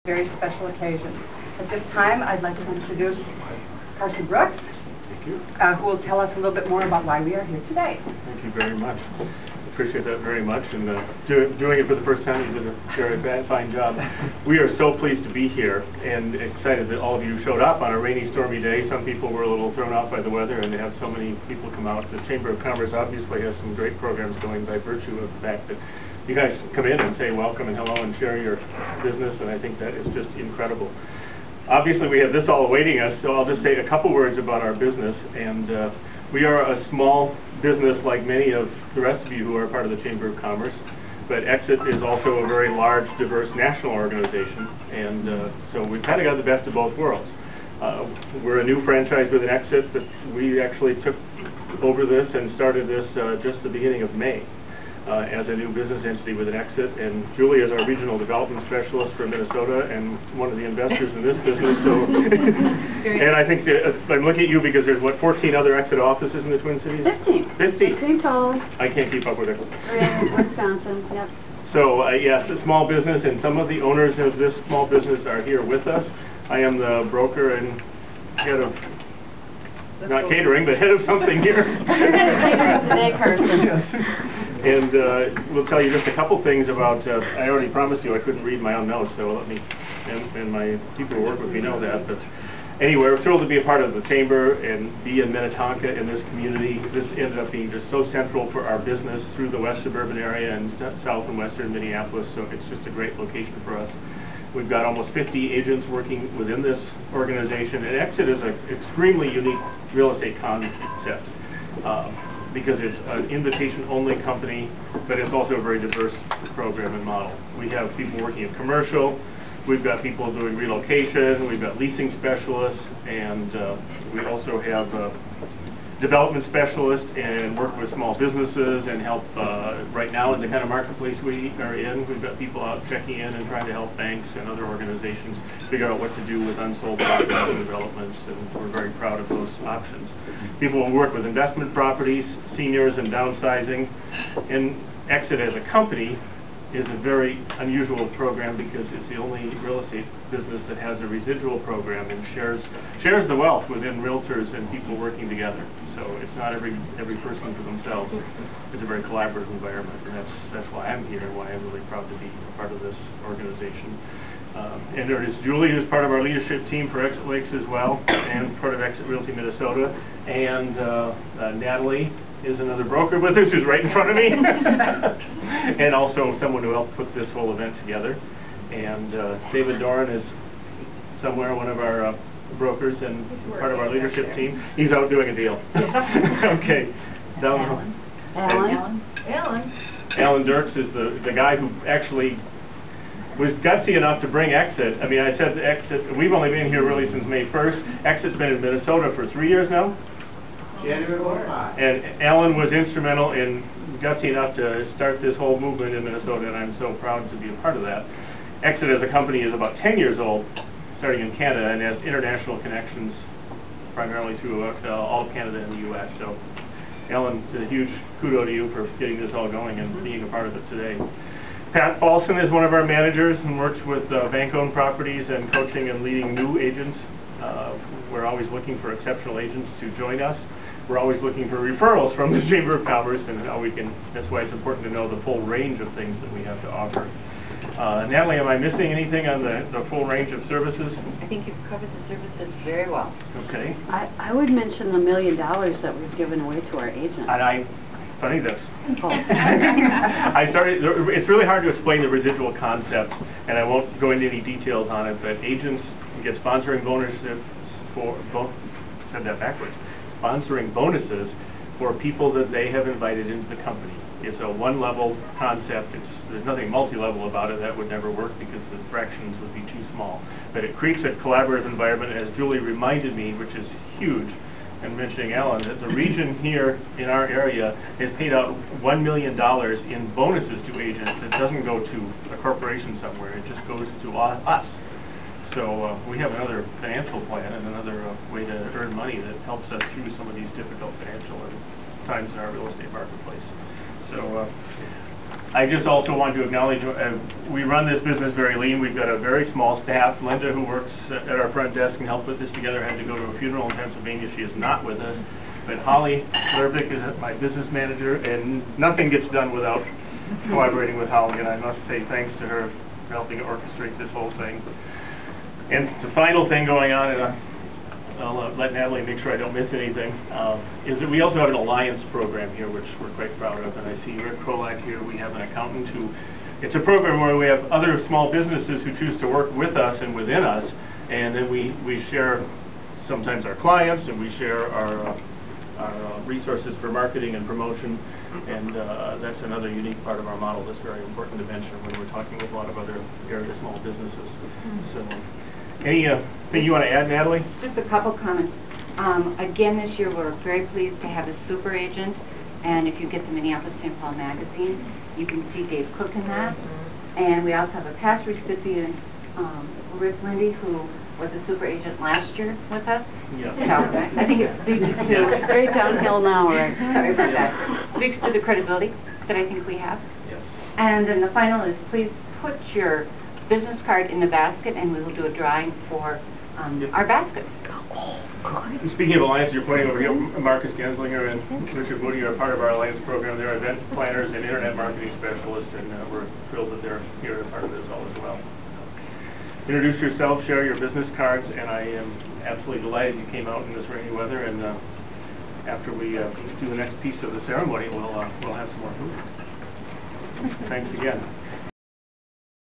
very special occasion. At this time, I'd like to introduce Carson Brooks, who will tell us a little bit more about why we are here today. Thank you very much. Appreciate that very much, and doing it for the first time, you did a very fine job. We are so pleased to be here and excited that all of you showed up on a rainy, stormy day. Some people were a little thrown off by the weather, and to have so many people come out. The Chamber of Commerce obviously has some great programs going by virtue of the fact that you guys come in and say welcome and hello and share your business, and I think that is just incredible. Obviously, we have this all awaiting us, so I'll just say a couple words about our business. And we are a small business like many of the rest of you who are part of the Chamber of Commerce, but Exit is also a very large, diverse national organization, and so we've kind of got the best of both worlds. We're a new franchise with an Exit, but we actually took over this and started this just the beginning of May. As a new business entity with an Exit, and Julie is our regional development specialist for Minnesota and one of the investors in this business. So, and I think I'm looking at you because there's what, 14 other Exit offices in the Twin Cities? 15 total. I can't keep up with it. Wisconsin, yep. So yes, a small business, and some of the owners of this small business are here with us. I am the broker and head of, not catering, but head of something here. Today, Carson. And we'll tell you just a couple things about, I already promised you I couldn't read my own notes, so let me, and my people who work with me know that, but anyway, we're thrilled to be a part of the Chamber and be in Minnetonka in this community. This ended up being just so central for our business through the west suburban area and south and western Minneapolis, so it's just a great location for us. We've got almost 50 agents working within this organization, and Exit is an extremely unique real estate concept. Because it's an invitation-only company, but it's also a very diverse program and model. We have people working in commercial, we've got people doing relocation, we've got leasing specialists, and we also have development specialists and work with small businesses and help right now in the kind of marketplace we are in. We've got people out checking in and trying to help banks and other organizations figure out what to do with unsold properties and developments, and we're very proud of those options. People will work with investment properties, seniors, and downsizing. And Exit as a company is a very unusual program because it's the only real estate business that has a residual program and shares the wealth within realtors and people working together. So it's not every person for themselves. It's a very collaborative environment, and that's why I'm here and why I'm really proud to be a part of this organization. And there is Julie, who's part of our leadership team for Exit Lakes as well, and part of Exit Realty Minnesota, and Natalie is another broker with us who's right in front of me, and also someone who helped put this whole event together. And David Doran is somewhere, one of our brokers and part of our leadership team. He's out doing a deal. Okay. Alan Dirks is the guy who actually was gutsy enough to bring Exit. I mean, I said Exit, we've only been here really since May 1st. Exit's been in Minnesota for 3 years now. And Alan was instrumental in gutsy enough to start this whole movement in Minnesota, and I'm so proud to be a part of that. Exit as a company is about 10 years old, starting in Canada, and has international connections primarily through all of Canada and the U.S. So, Alan, a huge kudo to you for getting this all going and being a part of it today. Pat Paulson is one of our managers and works with bank-owned properties and coaching and leading new agents. We're always looking for exceptional agents to join us. We're always looking for referrals from the Chamber of Commerce, and how we can, that's why it's important to know the full range of things that we have to offer. Natalie, am I missing anything on the full range of services? I think you've covered the services very well. Okay. I would mention the $1 million that we've given away to our agents. And funny this. It's really hard to explain the residual concept, and I won't go into any details on it, but agents get sponsoring bonuses for, sponsoring bonuses for people that they have invited into the company. It's a one-level concept. There's nothing multi-level about it. That would never work because the fractions would be too small. But it creates a collaborative environment, as Julie reminded me, which is huge, and mentioning Alan, that the region here in our area has paid out $1 million in bonuses to agents. It doesn't go to a corporation somewhere. It just goes to us. So we have another financial plan and another way to earn money that helps us through some of these difficult financial times in our real estate marketplace. So I just also want to acknowledge, we run this business very lean. We've got a very small staff. Linda, who works at our front desk and helped put this together, had to go to a funeral in Pennsylvania. She is not with us. But Holly Lerbick is my business manager, and nothing gets done without collaborating with Holly, and I must say thanks to her for helping orchestrate this whole thing. And the final thing going on, and I'll let Natalie make sure I don't miss anything, is that we also have an alliance program here, which we're quite proud of. And I see Rick Krolak here. We have an accountant who, it's a program where we have other small businesses who choose to work with us and within us, and then we share sometimes our clients, and we share our resources for marketing and promotion, and that's another unique part of our model that's very important to mention when we're talking with a lot of other area small businesses. So, anything you want to add, Natalie? Just a couple comments. Again, this year we're very pleased to have a super agent, and if you get the Minneapolis-St. Paul magazine, you can see Dave Cook in that. And we also have a past recipient, Rick Lindy, who was a super agent last year with us. Yeah. So I think it speaks to Very downhill now, right? Sorry about that. Speaks to the credibility that I think we have. Yes. And then the final is, please put your business card in the basket, and we will do a drawing for our basket. Speaking of alliance, you're pointing over here, Marcus Genslinger and Richard Moody are part of our alliance program. They're event planners and internet marketing specialists, and we're thrilled that they're here as part of this all as well. Introduce yourself, share your business cards, and I am absolutely delighted you came out in this rainy weather. And after we do the next piece of the ceremony, we'll have some more food. Thanks again.